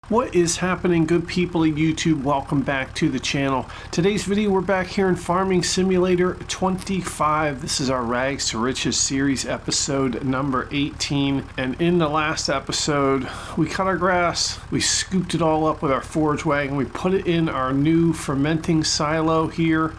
What is happening, good people of YouTube? Welcome back to the channel. Today's video, we're back here in Farming Simulator 25. This is our Rags to Riches series, episode number 18. And in the last episode, we cut our grass, we scooped it all up with our forage wagon, we put it in our new fermenting silo here,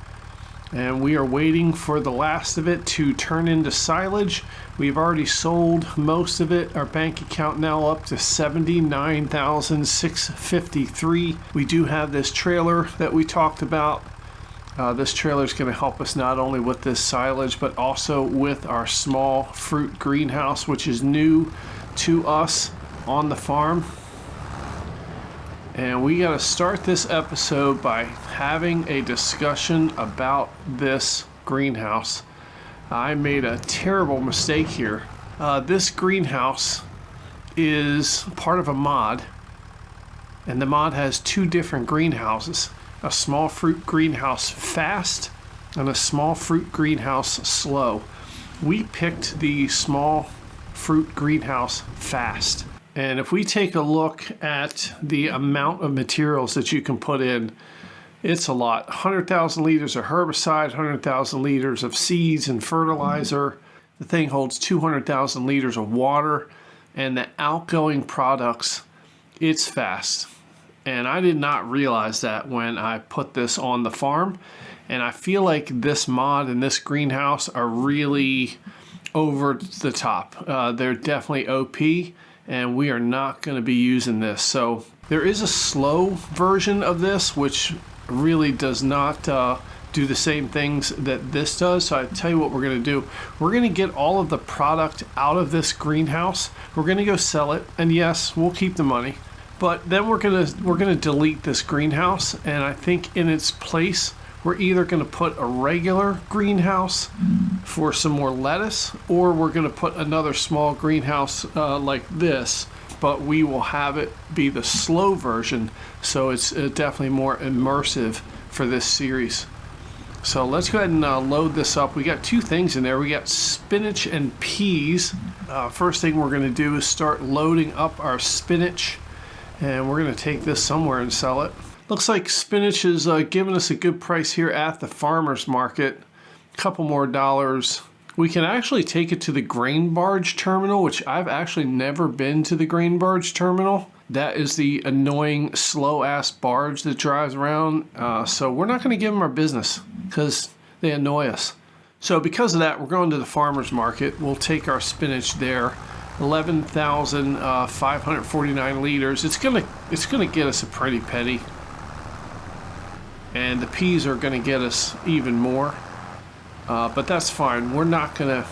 and we are waiting for the last of it to turn into silage. We've already sold most of it. Our bank account now up to $79,653. We do have this trailer that we talked about. This trailer is going to help us not only with this silage, but also with our small fruit greenhouse, which is new to us on the farm. And we got to start this episode by having a discussion about this greenhouse. I made a terrible mistake here. This greenhouse is part of a mod, and the mod has two different greenhouses: a small fruit greenhouse fast and a small fruit greenhouse slow. We picked the small fruit greenhouse fast. And if we take a look at the amount of materials that you can put in, it's a lot. 100,000 liters of herbicide, 100,000 liters of seeds and fertilizer. The thing holds 200,000 liters of water, and the outgoing products, it's fast. And I did not realize that when I put this on the farm. And I feel like this mod and this greenhouse are really over the top. They're definitely OP. And we are not going to be using this. So there is a slow version of this, which really does not do the same things that this does. So I tell you what we're going to do. We're going to get all of the product out of this greenhouse. We're going to go sell it, and yes, we'll keep the money. But then we're going to delete this greenhouse, and I think in its place we're either going to put a regular greenhouse for some more lettuce, or we're going to put another small greenhouse like this, but we will have it be the slow version, so it's definitely more immersive for this series. So let's go ahead and load this up. We got two things in there. We got spinach and peas. First thing we're going to do is start loading up our spinach, and we're going to take this somewhere and sell it. Looks like spinach is giving us a good price here at the farmer's market. A couple more dollars. We can actually take it to the grain barge terminal, which I've actually never been to the grain barge terminal. That is the annoying slow ass barge that drives around. So we're not going to give them our business because they annoy us. So because of that, we're going to the farmer's market. We'll take our spinach there. 11,549 liters. It's gonna get us a pretty penny. And the peas are going to get us even more, but that's fine. We're not going to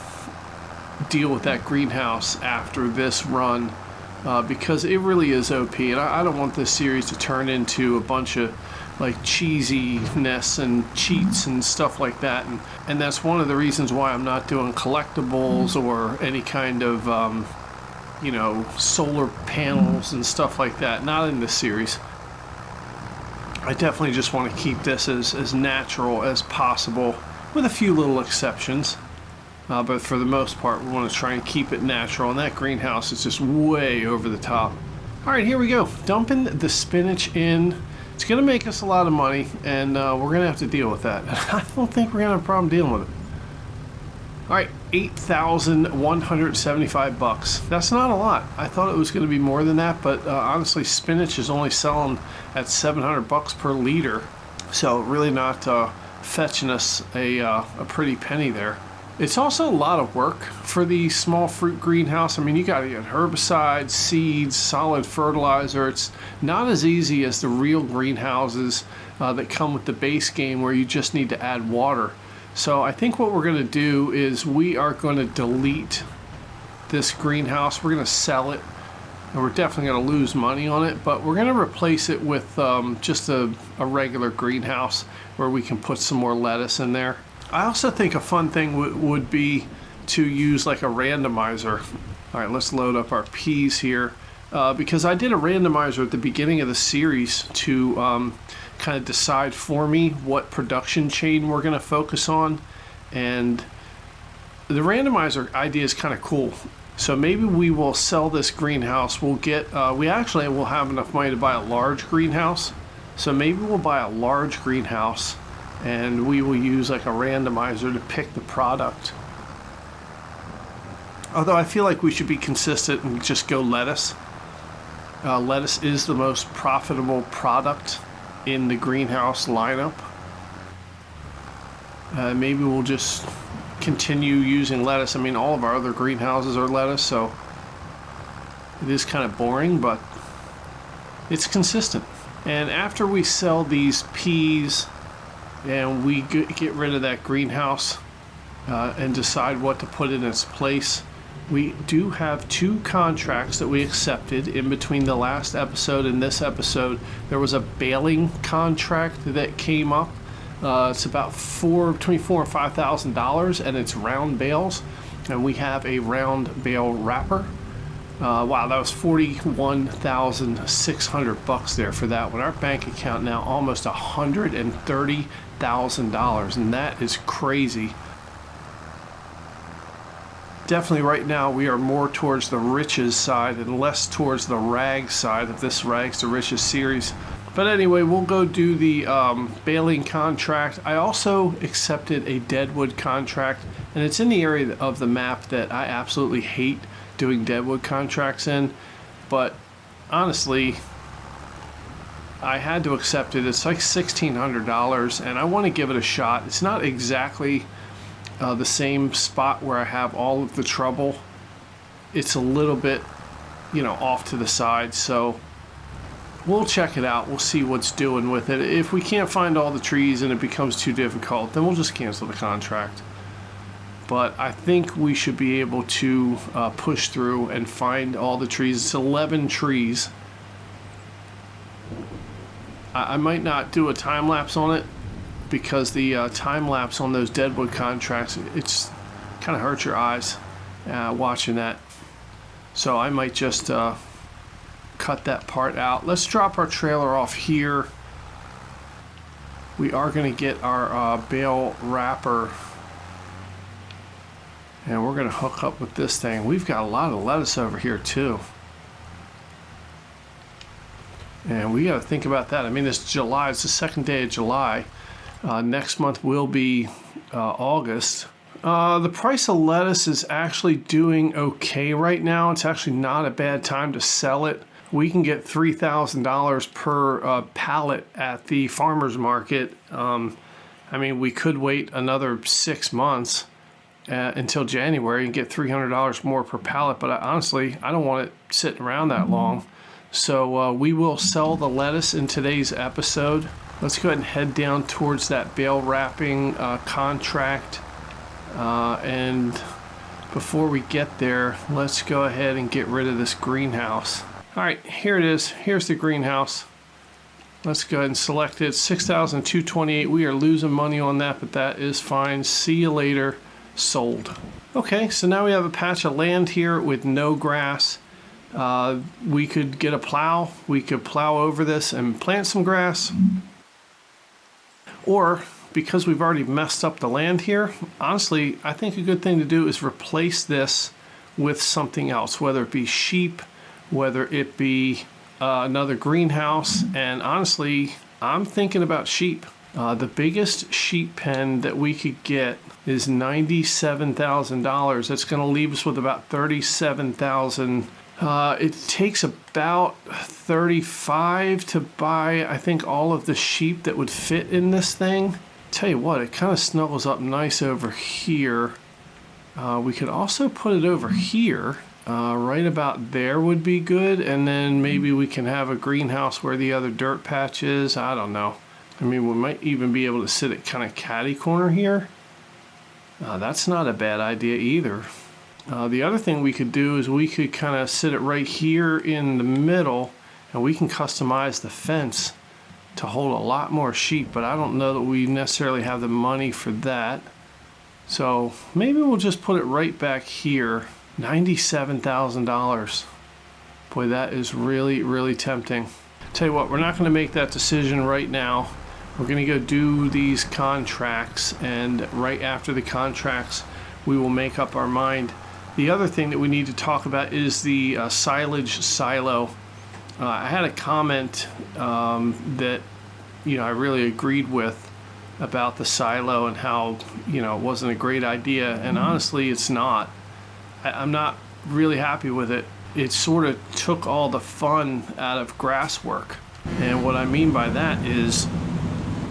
deal with that greenhouse after this run because it really is OP, and I don't want this series to turn into a bunch of like cheesiness and cheats and stuff like that, and that's one of the reasons why I'm not doing collectibles or any kind of solar panels and stuff like that. Not in this series. I definitely just want to keep this as natural as possible, with a few little exceptions. But for the most part, we want to try and keep it natural, and that greenhouse is just way over the top. All right, here we go. Dumping the spinach in. It's going to make us a lot of money, and we're going to have to deal with that. I don't think we're going to have a problem dealing with it. All right, 8,175 bucks. That's not a lot. I thought it was going to be more than that, but honestly, spinach is only selling at 700 bucks per liter, so really not fetching us a pretty penny there. It's also a lot of work for the small fruit greenhouse. I mean, you got to get herbicides, seeds, solid fertilizer. It's not as easy as the real greenhouses that come with the base game, where you just need to add water. So I think what we're going to do is we are going to delete this greenhouse. We're going to sell it, and we're definitely going to lose money on it, but we're going to replace it with just a regular greenhouse where we can put some more lettuce in there. I also think a fun thing would be to use like a randomizer. All right, let's load up our peas here because I did a randomizer at the beginning of the series to kind of decide for me what production chain we're going to focus on, and the randomizer idea is kind of cool. So maybe we will sell this greenhouse. We'll get, we actually will have enough money to buy a large greenhouse. So maybe we'll buy a large greenhouse and we will use like a randomizer to pick the product. Although I feel like we should be consistent and just go lettuce. Lettuce is the most profitable product in the greenhouse lineup. Maybe we'll just continue using lettuce. I mean, all of our other greenhouses are lettuce, so it is kind of boring, but it's consistent. And after we sell these peas and we get rid of that greenhouse and decide what to put in its place, we do have 2 contracts that we accepted in between the last episode and this episode. There was a baling contract that came up. It's about between $4,000 and $5,000, and it's round bales, and we have a round bale wrapper. Wow, that was $41,600 there for that one. Our bank account now almost $130,000, and that is crazy. Definitely right now we are more towards the riches side and less towards the rags side of this Rags to Riches series. But anyway, we'll go do the baling contract. I also accepted a deadwood contract, and it's in the area of the map that I absolutely hate doing deadwood contracts in. But honestly, I had to accept it. It's like $1,600, and I want to give it a shot. It's not exactly the same spot where I have all of the trouble. It's a little bit, off to the side, so we'll check it out. We'll see what's doing with it. If we can't find all the trees and it becomes too difficult, then we'll just cancel the contract. But I think we should be able to push through and find all the trees. It's 11 trees. I might not do a time lapse on it because the time lapse on those deadwood contracts, it's kind of hurts your eyes watching that. So I might just cut that part out. Let's drop our trailer off here. We are going to get our bale wrapper, and we're going to hook up with this thing. We've got a lot of lettuce over here too, and we got to think about that. I mean, it's July. It's the second day of July. Next month will be August. The price of lettuce is actually doing okay right now. It's actually not a bad time to sell it. We can get $3,000 per pallet at the farmer's market. I mean, we could wait another 6 months until January and get $300 more per pallet, but honestly, I don't want it sitting around that long. So we will sell the lettuce in today's episode. Let's go ahead and head down towards that bale wrapping contract. And before we get there, let's go ahead and get rid of this greenhouse. All right, here it is. Here's the greenhouse. Let's go ahead and select it. $6,228. We are losing money on that, but that is fine. See you later. Sold. Okay, so now we have a patch of land here with no grass. We could get a plow. We could plow over this and plant some grass. Or, because we've already messed up the land here, honestly, I think a good thing to do is replace this with something else, whether it be sheep, whether it be another greenhouse. And honestly, I'm thinking about sheep. The biggest sheep pen that we could get is $97,000. That's going to leave us with about $37,000. It takes about $35,000 to buy, I think, all of the sheep that would fit in this thing. Tell you what, it kind of snuggles up nice over here. We could also put it over here. Right about there would be good, and then maybe we can have a greenhouse where the other dirt patch is. I don't know. I mean, we might even be able to sit at kind of catty corner here. That's not a bad idea either. The other thing we could do is we could kind of sit it right here in the middle, and we can customize the fence to hold a lot more sheep, but I don't know that we necessarily have the money for that. So maybe we'll just put it right back here. $97,000. Boy, that is really, really tempting. Tell you what, we're not going to make that decision right now. We're going to go do these contracts, and right after the contracts, we will make up our mind. The other thing that we need to talk about is the silage silo. I had a comment that I really agreed with about the silo and how it wasn't a great idea, and honestly it's not. I'm not really happy with it. It sort of took all the fun out of grass work, and what I mean by that is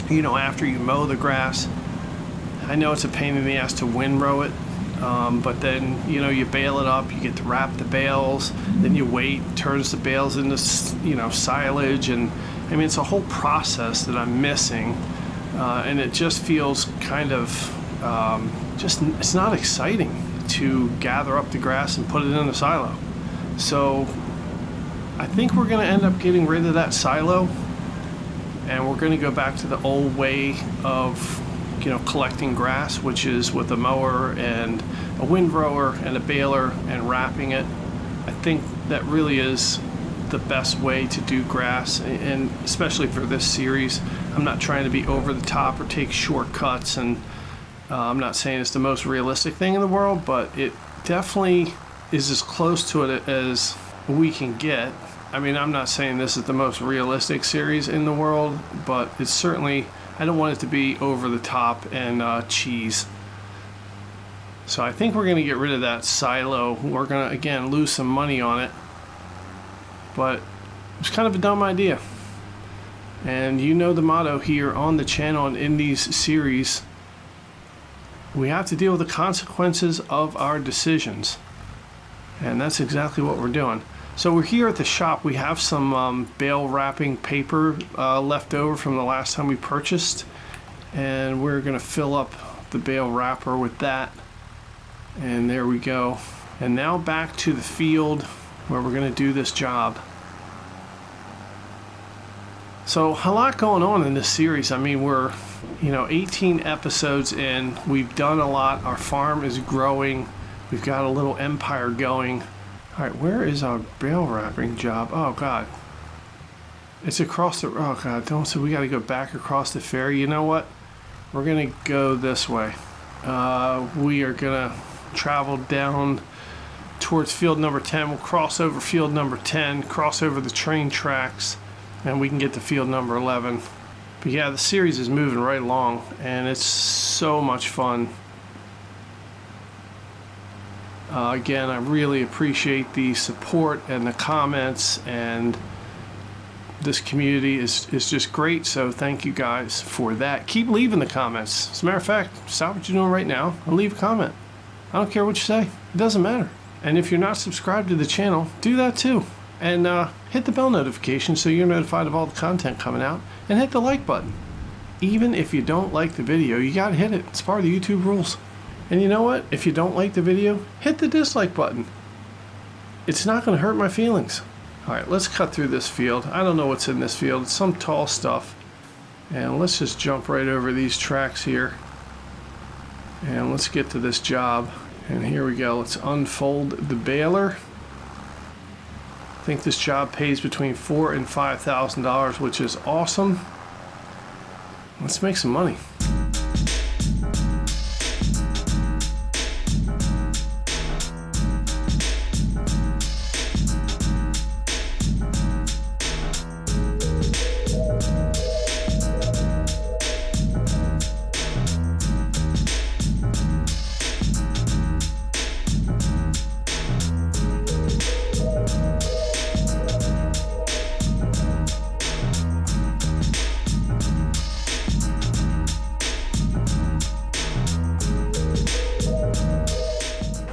after you mow the grass, I know it's a pain in the ass to windrow it, but then you bale it up, you get to wrap the bales, then you wait, turns the bales into silage, and I mean it's a whole process that I'm missing, and it just feels kind of it's not exciting to gather up the grass and put it in the silo. So I think we're going to end up getting rid of that silo, and we're going to go back to the old way of collecting grass, which is with a mower and a windrower and a baler and wrapping it. I think that really is the best way to do grass, and especially for this series. I'm not trying to be over the top or take shortcuts, and I'm not saying it's the most realistic thing in the world, but it definitely is as close to it as we can get. I mean, I'm not saying this is the most realistic series in the world, but it's certainly, I don't want it to be over the top and cheese. So I think we're going to get rid of that silo. We're going to, again, lose some money on it, but it's kind of a dumb idea. And the motto here on the channel and in these series, we have to deal with the consequences of our decisions. And that's exactly what we're doing. So we're here at the shop. We have some bale wrapping paper left over from the last time we purchased, and we're going to fill up the bale wrapper with that. And there we go. And now back to the field where we're going to do this job. So a lot going on in this series. I mean, we're 18 episodes in. We've done a lot. Our farm is growing. We've got a little empire going. All right, where is our bale wrapping job? Oh God, it's across the. Oh God, don't say we got to go back across the ferry. You know what? We're gonna go this way. We are gonna travel down towards field number 10. We'll cross over field number 10, cross over the train tracks, and we can get to field number 11. But yeah, the series is moving right along, and it's so much fun. Again, I really appreciate the support and the comments, and this community is just great, so thank you guys for that. Keep leaving the comments. As a matter of fact, stop what you're doing right now and leave a comment. I don't care what you say. It doesn't matter. And if you're not subscribed to the channel, do that too. And hit the bell notification so you're notified of all the content coming out, and hit the like button. Even if you don't like the video, you gotta hit it. It's part of the YouTube rules. And you know what? If you don't like the video, hit the dislike button. It's not going to hurt my feelings. All right, let's cut through this field. I don't know what's in this field. It's some tall stuff. And let's just jump right over these tracks here. And let's get to this job. And here we go. Let's unfold the baler. I think this job pays between $4,000 and $5,000, which is awesome. Let's make some money.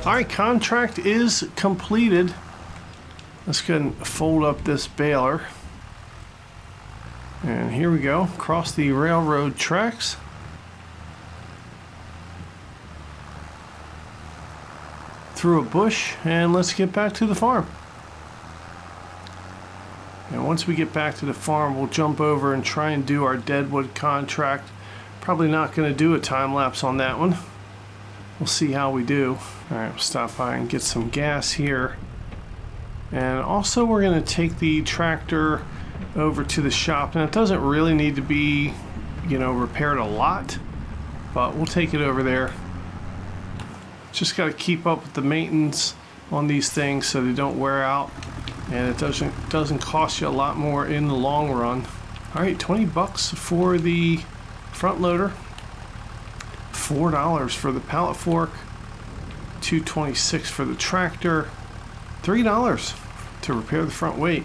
Alright, contract is completed. Let's go ahead and fold up this baler. And here we go, across the railroad tracks. Through a bush, and let's get back to the farm. And once we get back to the farm, we'll jump over and try and do our deadwood contract. Probably not going to do a time lapse on that one. We'll see how we do. Alright, we'll stop by and get some gas here. And also we're going to take the tractor over to the shop. Now it doesn't really need to be, repaired a lot, but we'll take it over there. Just got to keep up with the maintenance on these things so they don't wear out, and it doesn't cost you a lot more in the long run. All right, 20 bucks for the front loader, $4 for the pallet fork, $2.26 for the tractor, $3 to repair the front weight,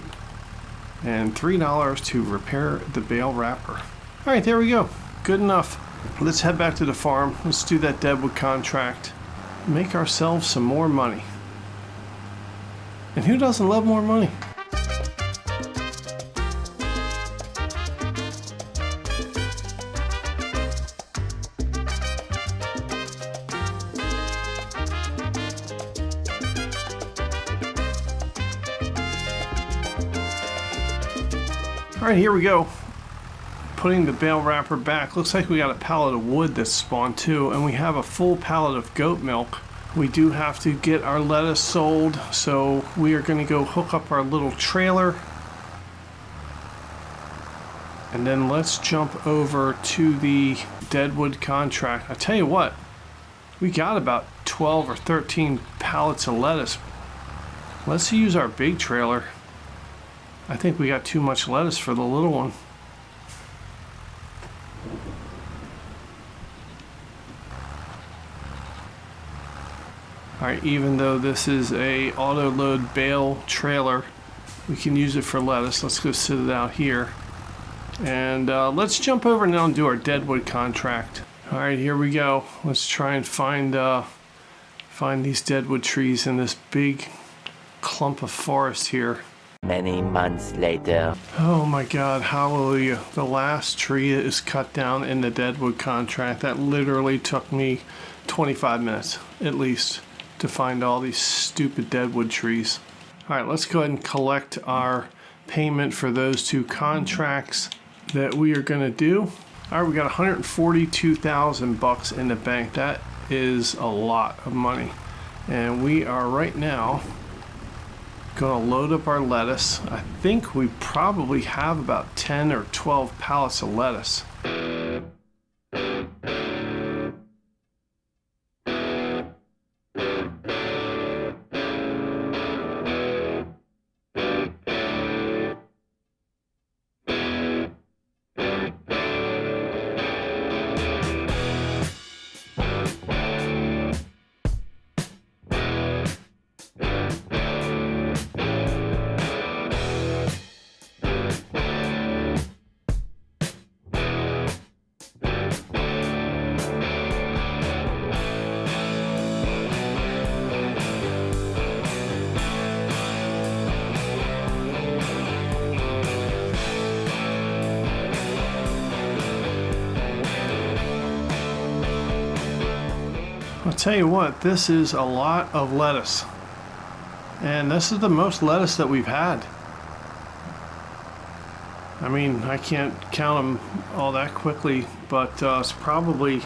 and $3 to repair the bale wrapper. All right, there we go. Good enough. Let's head back to the farm. Let's do that deadwood contract. Make ourselves some more money. And who doesn't love more money? All right, here we go. Putting the bale wrapper back. Looks like we got a pallet of wood that's spawned too, and we have a full pallet of goat milk. We do have to get our lettuce sold, so we are going to go hook up our little trailer. And then let's jump over to the deadwood contract. I tell you what, we got about 12 or 13 pallets of lettuce. Let's use our big trailer. I think we got too much lettuce for the little one. All right, even though this is a auto load bale trailer, we can use it for lettuce. Let's go sit it out here. And let's jump over now and do our deadwood contract. All right, here we go. Let's try and find these deadwood trees in this big clump of forest here. Many months later. Oh my God, hallelujah. The last tree is cut down in the deadwood contract. That literally took me 25 minutes at least to find all these stupid deadwood trees. All right, let's go ahead and collect our payment for those two contracts that we are gonna do. All right, we got 142,000 bucks in the bank. That is a lot of money. And we are right now gonna load up our lettuce. I think we probably have about 10 or 12 pallets of lettuce. I'll tell you what, this is a lot of lettuce. And this is the most lettuce that we've had. I mean, I can't count them all that quickly, but it's probably,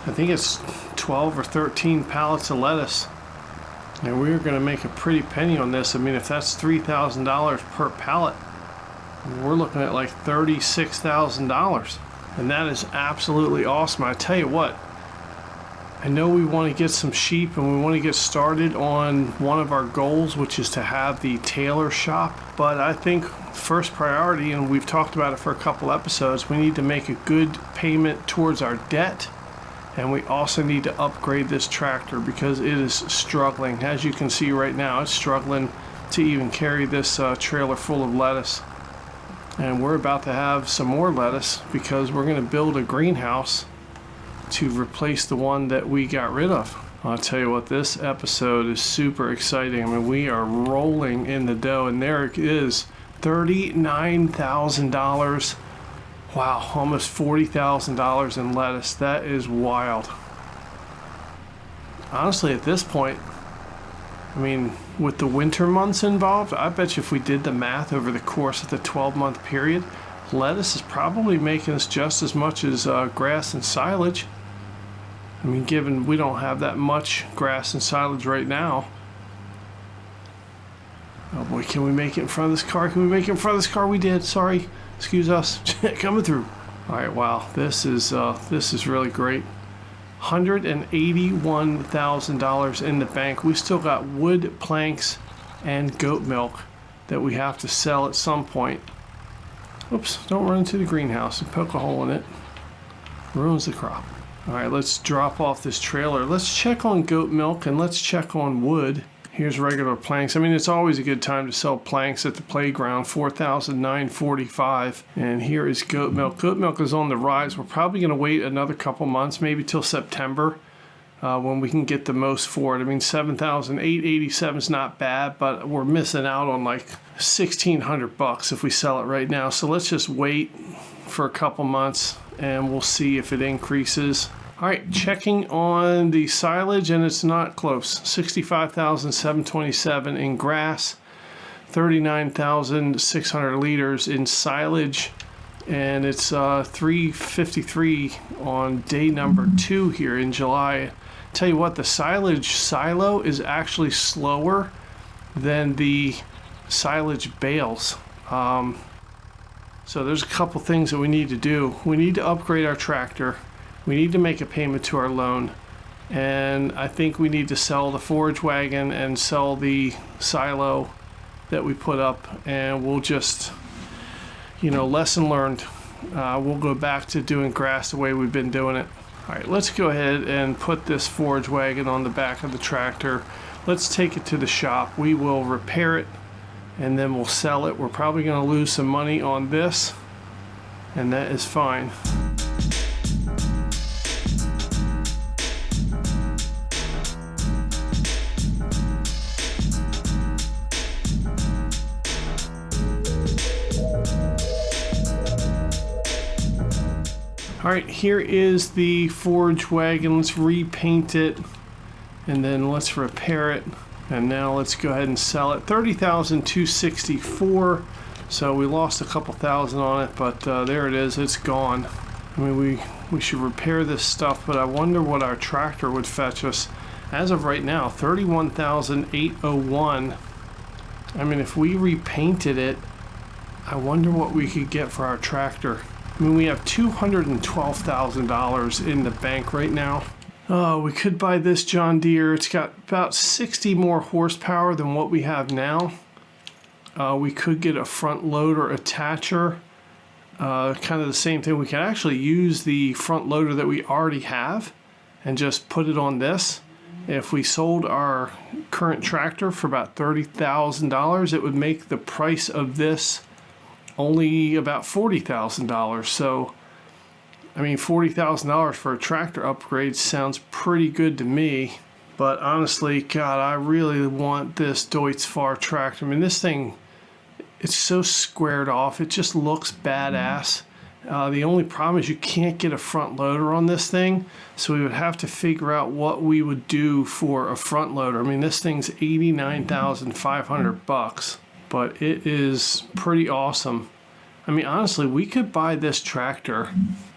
I think it's 12 or 13 pallets of lettuce. And we're going to make a pretty penny on this. I mean, if that's $3,000 per pallet, we're looking at like $36,000. And that is absolutely awesome. I tell you what, I know we want to get some sheep and we want to get started on one of our goals, which is to have the Tailor Shop. But I think first priority, and we've talked about it for a couple episodes, we need to make a good payment towards our debt. And we also need to upgrade this tractor because it is struggling. As you can see right now, it's struggling to even carry this trailer full of lettuce. And we're about to have some more lettuce because we're going to build a greenhouse to replace the one that we got rid of. I'll tell you what, this episode is super exciting. I mean, we are rolling in the dough, and there it is, $39,000. Wow, almost $40,000 in lettuce. That is wild. Honestly, at this point, I mean, with the winter months involved, I bet you if we did the math over the course of the 12-month period, lettuce is probably making us just as much as grass and silage. I mean, given we don't have that much grass and silage right now. Oh boy, can we make it in front of this car? Can we make it in front of this car? We did, sorry. Excuse us. Coming through. All right, wow, this is really great. $181,000 in the bank. We still got wood, planks, and goat milk that we have to sell at some point. Oops, don't run into the greenhouse and poke a hole in it. Ruins the crop. All right, let's drop off this trailer. Let's check on goat milk and let's check on wood. Here's regular planks. I mean, it's always a good time to sell planks at the playground, $4,945. And here is goat milk. Goat milk is on the rise. We're probably going to wait another couple months, maybe till September, when we can get the most for it. I mean, $7,887 is not bad, but we're missing out on like $1,600 if we sell it right now. So let's just wait for a couple months and we'll see if it increases. All right, checking on the silage, and it's not close. $65,727 in grass, 39,600 liters in silage, and it's $353 on day number 2 here in July. Tell you what, the silage silo is actually slower than the silage bales. So there's a couple things that we need to do. We need to upgrade our tractor. We need to make a payment to our loan, and I think we need to sell the forage wagon and sell the silo that we put up, and we'll just, lesson learned. We'll go back to doing grass the way we've been doing it. All right, let's go ahead and put this forage wagon on the back of the tractor. Let's take it to the shop. We will repair it, and then we'll sell it. We're probably going to lose some money on this, and that is fine. All right, here is the forage wagon. Let's repaint it and then let's repair it. And now let's go ahead and sell it. $30,264. So we lost a couple thousand on it, but there it is. It's gone. I mean, we should repair this stuff, but I wonder what our tractor would fetch us. As of right now, $31,801. I mean, if we repainted it, I wonder what we could get for our tractor. I mean, we have $212,000 in the bank right now. We could buy this John Deere. It's got about 60 more horsepower than what we have now. We could get a front loader attacher. Kind of the same thing. We can actually use the front loader that we already have and just put it on this. If we sold our current tractor for about $30,000, it would make the price of this only about $40,000. So, I mean, $40,000 for a tractor upgrade sounds pretty good to me. But honestly, God, I really want this Deutz-Fahr tractor. I mean, this thing, it's so squared off. It just looks badass. The only problem is you can't get a front loader on this thing. So we would have to figure out what we would do for a front loader. I mean, this thing's $89,500. But it is pretty awesome. I mean, honestly, we could buy this tractor.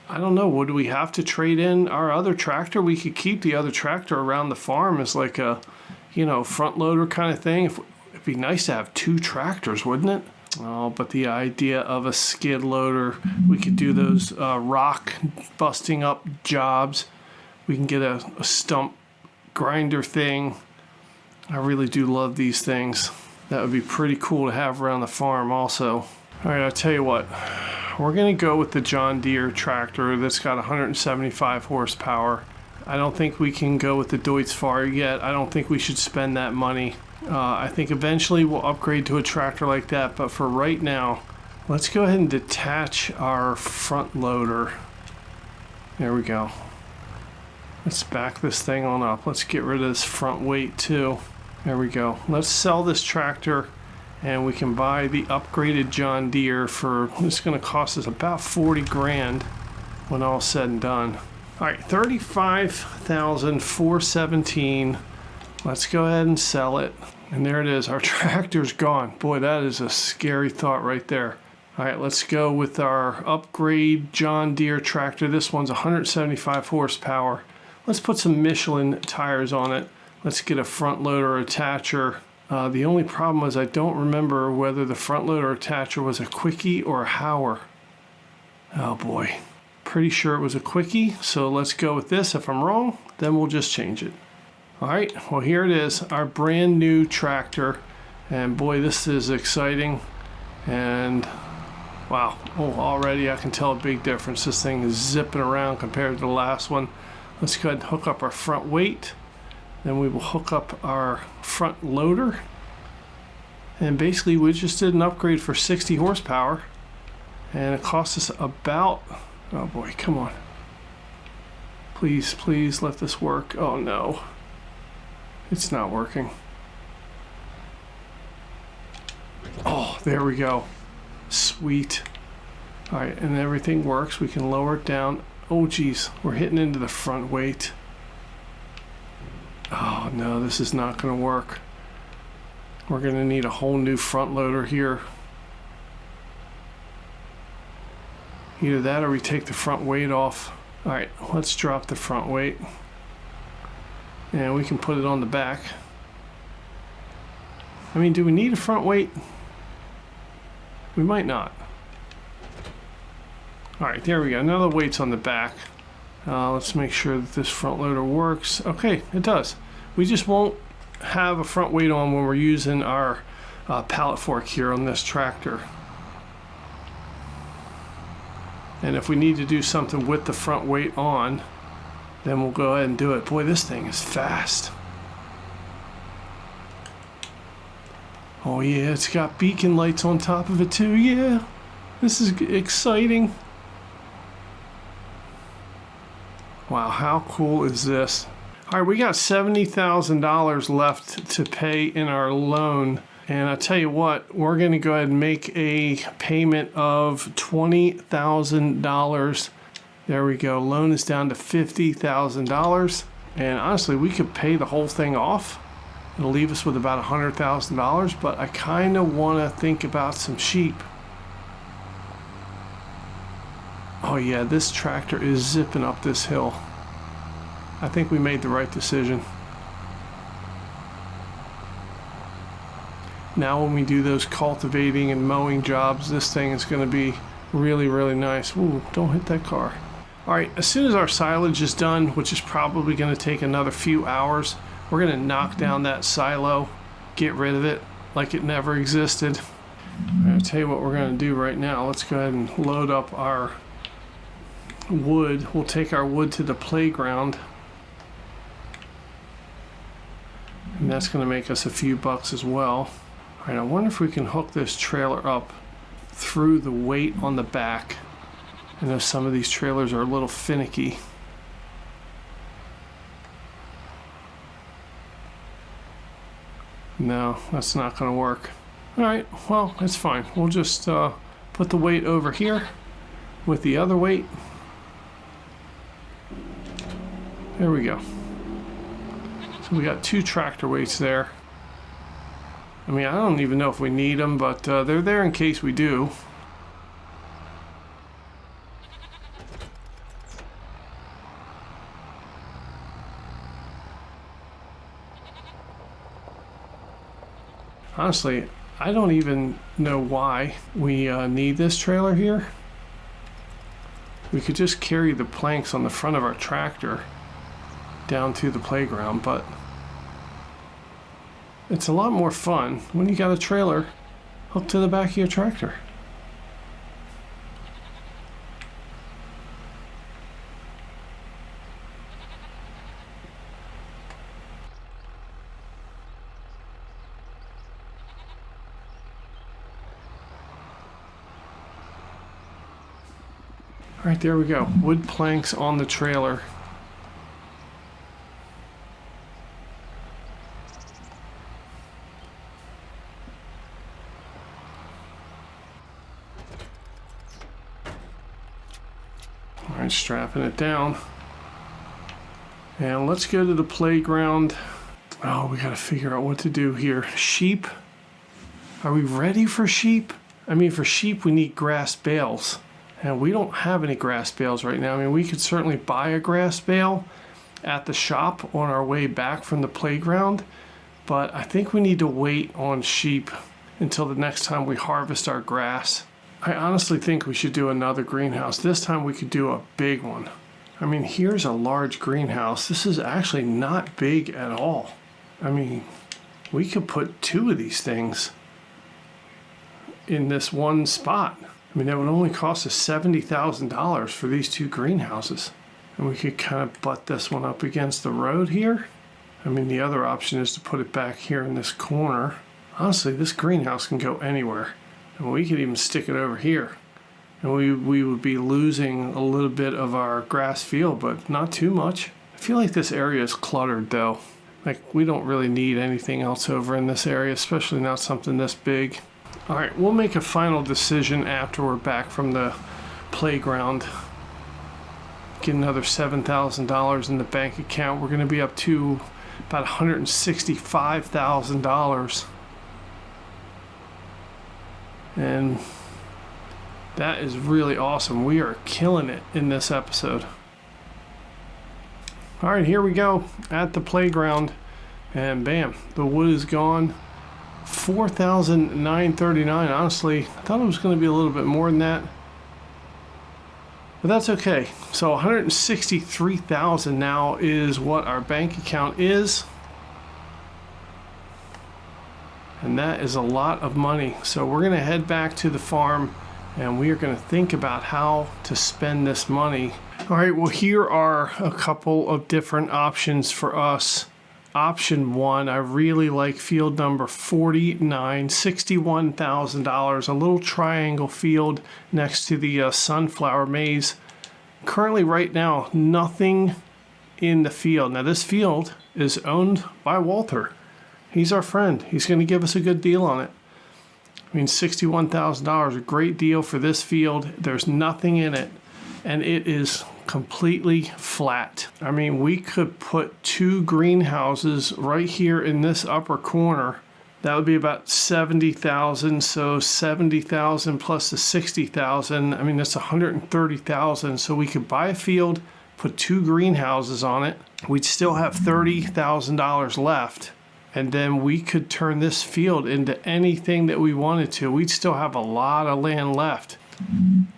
I don't know, would we have to trade in our other tractor? We could keep the other tractor around the farm as like a, front loader kind of thing. It'd be nice to have 2 tractors, wouldn't it? Oh, but the idea of a skid loader, we could do those rock busting up jobs. We can get a stump grinder thing. I really do love these things. That would be pretty cool to have around the farm also. All right, I'll tell you what. We're going to go with the John Deere tractor that's got 175 horsepower. I don't think we can go with the Deutz-Fahr yet. I don't think we should spend that money. I think eventually we'll upgrade to a tractor like that, but for right now, let's go ahead and detach our front loader. There we go. Let's back this thing on up. Let's get rid of this front weight too. There we go. Let's sell this tractor and we can buy the upgraded John Deere for, it's going to cost us about 40 grand when all's said and done. All right, $35,417. Let's go ahead and sell it. And there it is. Our tractor's gone. Boy, that is a scary thought right there. All right, let's go with our upgrade John Deere tractor. This one's 175 horsepower. Let's put some Michelin tires on it. Let's get a front loader attacher. The only problem is I don't remember whether the front loader attacher was a quickie or a Hauer. Oh boy. pretty sure it was a quickie, so let's go with this. If I'm wrong, then we'll just change it. All right, well, here it is, our brand new tractor. And boy, this is exciting. And wow, oh, already I can tell a big difference. This thing is zipping around compared to the last one. Let's go ahead and hook up our front weight. Then we will hook up our front loader. And basically we just did an upgrade for 60 horsepower. And it cost us about, oh boy, come on. Please, please let this work. Oh no, it's not working. Oh, there we go. Sweet. All right, and everything works. We can lower it down. Oh geez, we're hitting into the front weight. Oh no, this is not gonna work. We're gonna need a whole new front loader here. Either that or we take the front weight off. All right, let's drop the front weight. And we can put it on the back. I mean, do we need a front weight? We might not. All right, there we go. Now the weight's on the back. Let's make sure that this front loader works. Okay, it does. We just won't have a front weight on when we're using our pallet fork here on this tractor. And if we need to do something with the front weight on, then we'll go ahead and do it. Boy, this thing is fast. Oh yeah, it's got beacon lights on top of it too. Yeah, this is exciting. Wow, how cool is this? All right, we got $70,000 left to pay in our loan. And I tell you what, we're gonna go ahead and make a payment of $20,000. There we go, loan is down to $50,000. And honestly, we could pay the whole thing off. It'll leave us with about $100,000, but I kinda wanna think about some sheep. Oh yeah, this tractor is zipping up this hill. I think we made the right decision. Now when we do those cultivating and mowing jobs, this thing is going to be really, really nice. Ooh, don't hit that car. All right, as soon as our silage is done, which is probably going to take another few hours, we're going to knock down that silo, get rid of it like it never existed. I'll tell you what we're going to do right now. Let's go ahead and load up our wood. We'll take our wood to the playground. And that's going to make us a few bucks as well. All right, I wonder if we can hook this trailer up through the weight on the back. I know some of these trailers are a little finicky. No, that's not going to work. All right, well, that's fine. We'll just put the weight over here with the other weight. There we go. So we got two tractor weights there. I mean, I don't even know if we need them, but they're there in case we do. Honestly, I don't even know why we need this trailer here. We could just carry the planks on the front of our tractor down to the playground, but it's a lot more fun when you got a trailer hooked to the back of your tractor. All right, there we go. Wood planks on the trailer. All right, strapping it down. And let's go to the playground. Oh, we gotta figure out what to do here. Sheep? Are we ready for sheep? I mean, for sheep, we need grass bales. And we don't have any grass bales right now. I mean, we could certainly buy a grass bale at the shop on our way back from the playground, but I think we need to wait on sheep until the next time we harvest our grass. I honestly think we should do another greenhouse. This time we could do a big one. I mean, here's a large greenhouse. This is actually not big at all. I mean, we could put 2 of these things in this one spot. I mean, that would only cost us $70,000 for these 2 greenhouses. And we could kind of butt this one up against the road here. I mean, the other option is to put it back here in this corner. Honestly, this greenhouse can go anywhere. And we could even stick it over here. And we would be losing a little bit of our grass field, but not too much. I feel like this area is cluttered though. Like, we don't really need anything else over in this area, especially not something this big. All right, we'll make a final decision after we're back from the playground. Get another $7,000 in the bank account. We're gonna be up to about $165,000. And that is really awesome. We are killing it in this episode. All right, here we go at the playground, and bam, the wood is gone. $4,939. Honestly, I thought it was going to be a little bit more than that, but that's okay. So $163,000 now is what our bank account is, and that is a lot of money. So we're going to head back to the farm, and we are going to think about how to spend this money. All right, well, here are a couple of different options for us. Option 1, I really like field number 49, $61,000, a little triangle field next to the sunflower maze. Currently, right now, nothing in the field. Now, this field is owned by Walter. He's our friend. He's going to give us a good deal on it. I mean, $61,000, a great deal for this field. There's nothing in it, and it is completely flat. I mean, we could put 2 greenhouses right here in this upper corner. That would be about $70,000. So $70,000 plus the $60,000. I mean, that's $130,000. So we could buy a field, put 2 greenhouses on it. We'd still have $30,000 left. And then we could turn this field into anything that we wanted to. We'd still have a lot of land left.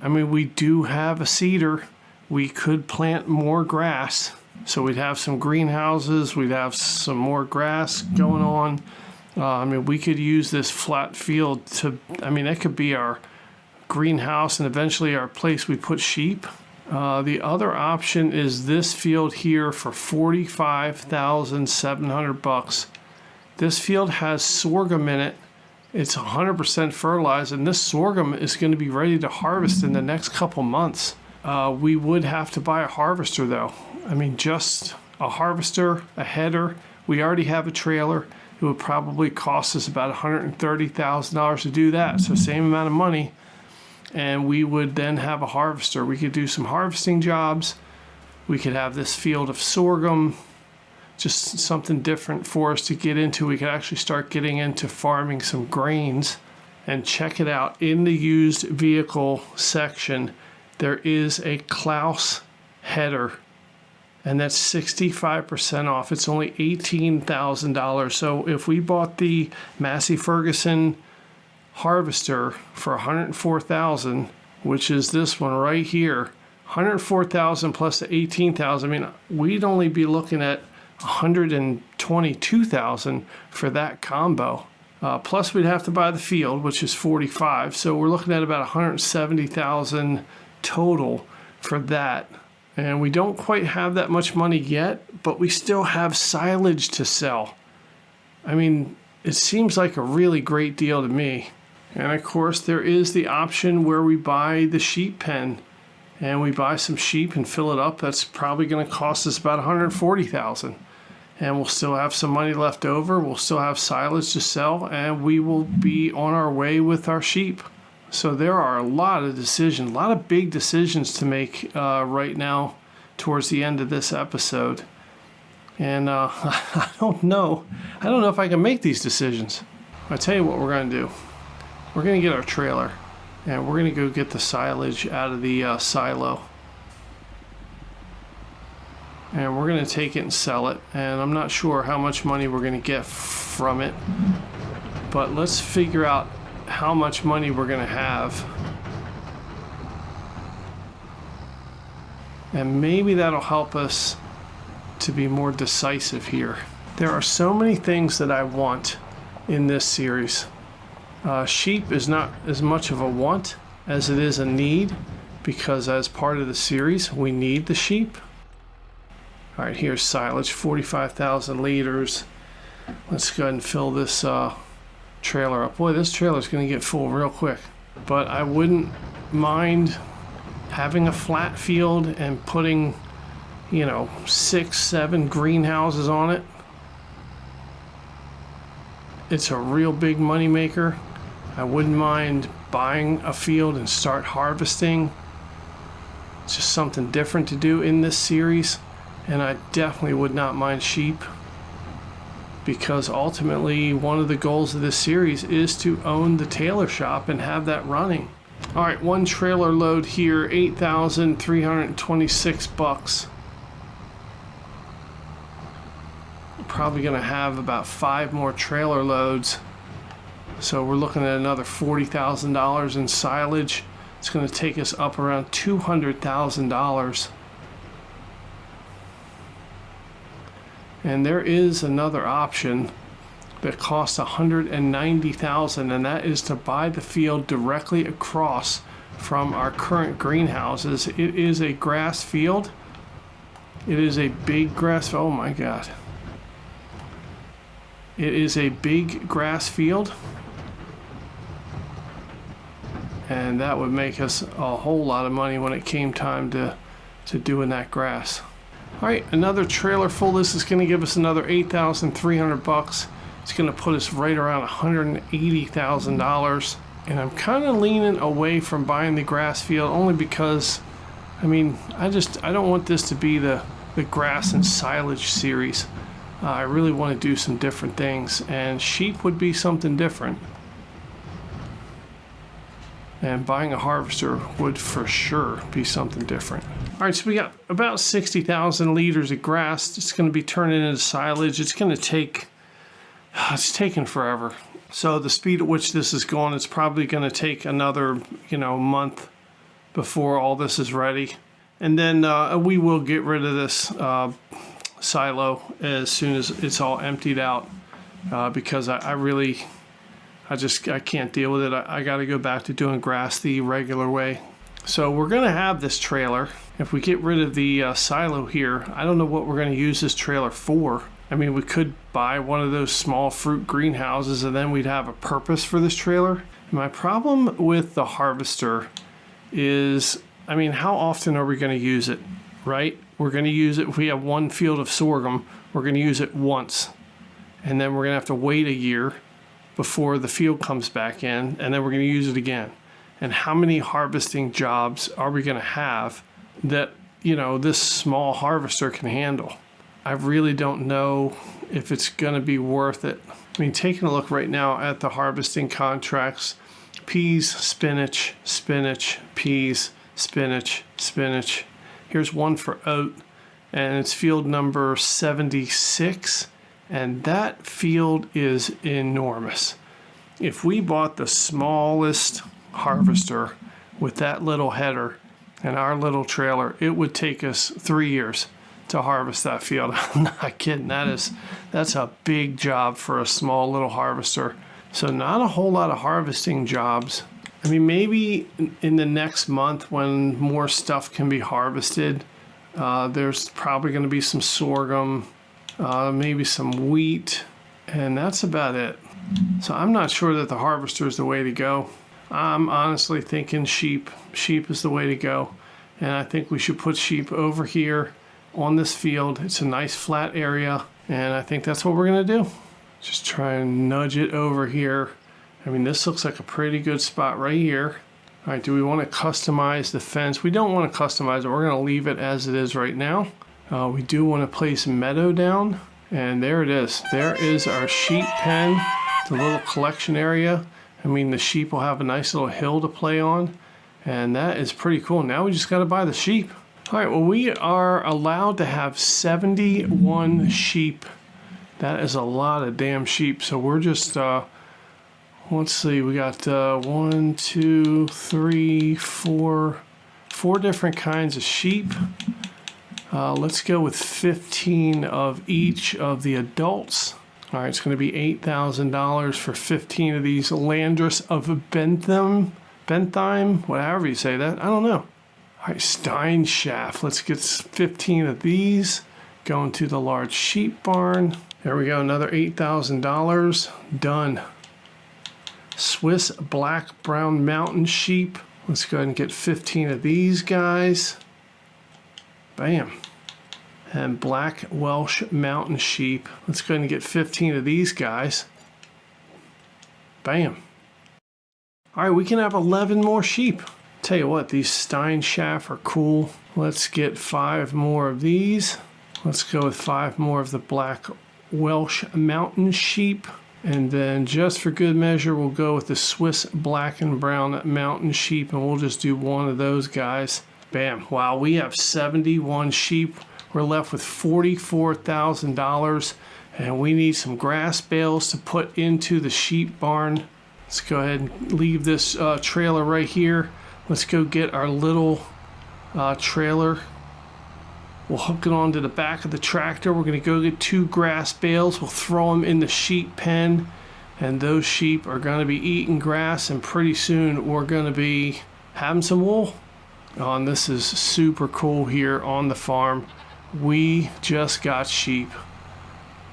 I mean, we do have a cedar. We could plant more grass. So we'd have some greenhouses. We'd have some more grass going on. I mean, we could use this flat field to, I mean, that could be our greenhouse and eventually our place we put sheep. The other option is this field here for $45,700. This field has sorghum in it. It's 100% fertilized, and this sorghum is going to be ready to harvest in the next couple months. We would have to buy a harvester though. I mean, just a harvester, a header. We already have a trailer. It would probably cost us about $130,000 to do that. So same amount of money. And we would then have a harvester. We could do some harvesting jobs. We could have this field of sorghum, just something different for us to get into. We could actually start getting into farming some grains. And check it out, in the used vehicle section, there is a Klaus header, and that's 65% off. It's only $18,000. So if we bought the Massey Ferguson harvester for $104,000, which is this one right here, $104,000 plus the $18,000, I mean, we'd only be looking at $122,000 for that combo. Plus we'd have to buy the field, which is $45,000. So we're looking at about $170,000 total for that. And we don't quite have that much money yet, but we still have silage to sell. I mean, it seems like a really great deal to me. And of course, there is the option where we buy the sheep pen and we buy some sheep and fill it up. That's probably going to cost us about $140,000. And we'll still have some money left over. We'll still have silage to sell, and we will be on our way with our sheep. So there are a lot of decisions, a lot of big decisions to make right now towards the end of this episode. And I don't know if I can make these decisions. I'll tell you what we're going to do. We're going to get our trailer, and we're going to go get the silage out of the silo. And we're going to take it and sell it. And I'm not sure how much money we're going to get from it. But let's figure out how much money we're going to have And maybe that'll help us to be more decisive here. There are so many things that I want in this series. Sheep is not as much of a want as it is a need, because as part of the series, we need the sheep. All right, here's silage, 45,000 liters. Let's go ahead and fill this trailer up. Boy, this trailer is going to get full real quick. But I wouldn't mind having a flat field and putting, 6, 7 greenhouses on it. It's a real big money maker. I wouldn't mind buying a field and start harvesting. It's just something different to do in this series. And I definitely would not mind sheep, because ultimately one of the goals of this series is to own the Tailor Shop and have that running. All right, one trailer load here, $8,326. Probably gonna have about 5 more trailer loads. So we're looking at another $40,000 in silage. It's gonna take us up around $200,000. And there is another option that costs $190,000, and that is to buy the field directly across from our current greenhouses. It is a grass field. It is a big grass. Oh my God. It is a big grass field, and that would make us a whole lot of money when it came time to doing that grass. All right, another trailer full. This is going to give us another $8,300. It's going to put us right around $180,000. And I'm kind of leaning away from buying the grass field, only because, I don't want this to be the grass and silage series. I really want to do some different things, and sheep would be something different. And buying a harvester would for sure be something different. All right, so we got about 60,000 liters of grass. It's going to be turning into silage. It's going to take, it's taking forever. So the speed at which this is going, it's probably going to take another, month before all this is ready. And then we will get rid of this silo as soon as it's all emptied out, because I can't deal with it. I got to go back to doing grass the regular way. So we're going to have this trailer. If we get rid of the silo here, I don't know what we're going to use this trailer for. We could buy one of those small fruit greenhouses, and then we'd have a purpose for this trailer. My problem with the harvester is, how often are we going to use it, right? We're going to use it, if we have one field of sorghum, we're going to use it once. And then we're going to have to wait a year before the field comes back in, and then we're going to use it again. And how many harvesting jobs are we going to have that, this small harvester can handle? I really don't know if it's going to be worth it. Taking a look right now at the harvesting contracts, peas, spinach, spinach, peas, spinach, spinach. Here's one for oat, and it's field number 76, and that field is enormous. If we bought the smallest harvester with that little header and our little trailer, it would take us 3 years to harvest that field. I'm not kidding. That's a big job for a small little harvester. So not a whole lot of harvesting jobs. Maybe in the next month when more stuff can be harvested, there's probably going to be some sorghum, maybe some wheat, and that's about it. So I'm not sure that the harvester is the way to go. I'm honestly thinking sheep. Sheep is the way to go. And I think we should put sheep over here on this field. It's a nice flat area, and I think that's what we're going to do. Just try and nudge it over here. This looks like a pretty good spot right here. All right, do we want to customize the fence? We don't want to customize it. We're going to leave it as it is right now. We do want to place meadow down, and there it is. There is our sheep pen, the little collection area. The sheep will have a nice little hill to play on, and that is pretty cool. Now we just got to buy the sheep. All right, well, we are allowed to have 71 sheep. That is a lot of damn sheep. So we're just, let's see, we got 4 different kinds of sheep. Let's go with 15 of each of the adults. All right, it's going to be $8,000 for 15 of these Landris of Bentheim, whatever you say that. I don't know. All right, Stein Shaft. Let's get 15 of these. Going to the large sheep barn. There we go, another $8,000. Done. Swiss Black Brown Mountain Sheep. Let's go ahead and get 15 of these guys. Bam. And Black Welsh Mountain Sheep. Let's go ahead and get 15 of these guys. Bam. All right, we can have 11 more sheep. Tell you what, these Stein Shaft are cool. Let's get 5 more of these. Let's go with 5 more of the Black Welsh Mountain Sheep. And then just for good measure, we'll go with the Swiss Black and Brown Mountain Sheep, and we'll just do 1 of those guys. Bam. Wow, we have 71 sheep. We're left with $44,000, and we need some grass bales to put into the sheep barn. Let's go ahead and leave this trailer right here. Let's go get our little trailer. We'll hook it onto the back of the tractor. We're going to go get 2 grass bales. We'll throw them in the sheep pen, and those sheep are going to be eating grass, and pretty soon we're going to be having some wool. Oh, and this is super cool here on the farm. We just got sheep,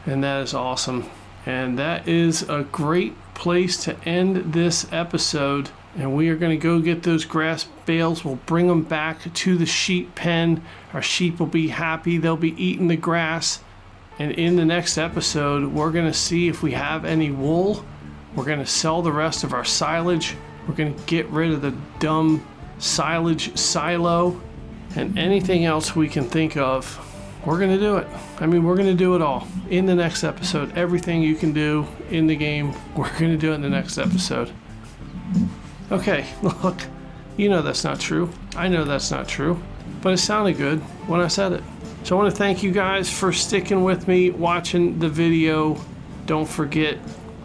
and that is awesome. And that is a great place to end this episode. And we are going to go get those grass bales. We'll bring them back to the sheep pen. Our sheep will be happy. They'll be eating the grass. And in the next episode, we're going to see if we have any wool. We're going to sell the rest of our silage. We're going to get rid of the dumb silage silo. And anything else we can think of, we're going to do it. I mean, we're going to do it all in the next episode. Everything you can do in the game, we're going to do it in the next episode. Okay, look, you know that's not true. I know that's not true, but it sounded good when I said it. So I want to thank you guys for sticking with me, watching the video. Don't forget,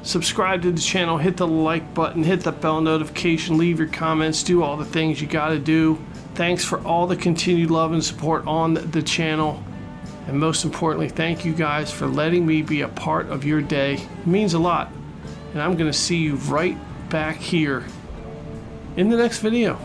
subscribe to the channel, hit the like button, hit the bell notification, leave your comments, do all the things you got to do. Thanks for all the continued love and support on the channel. And most importantly, thank you guys for letting me be a part of your day. It means a lot. And I'm going to see you right back here in the next video.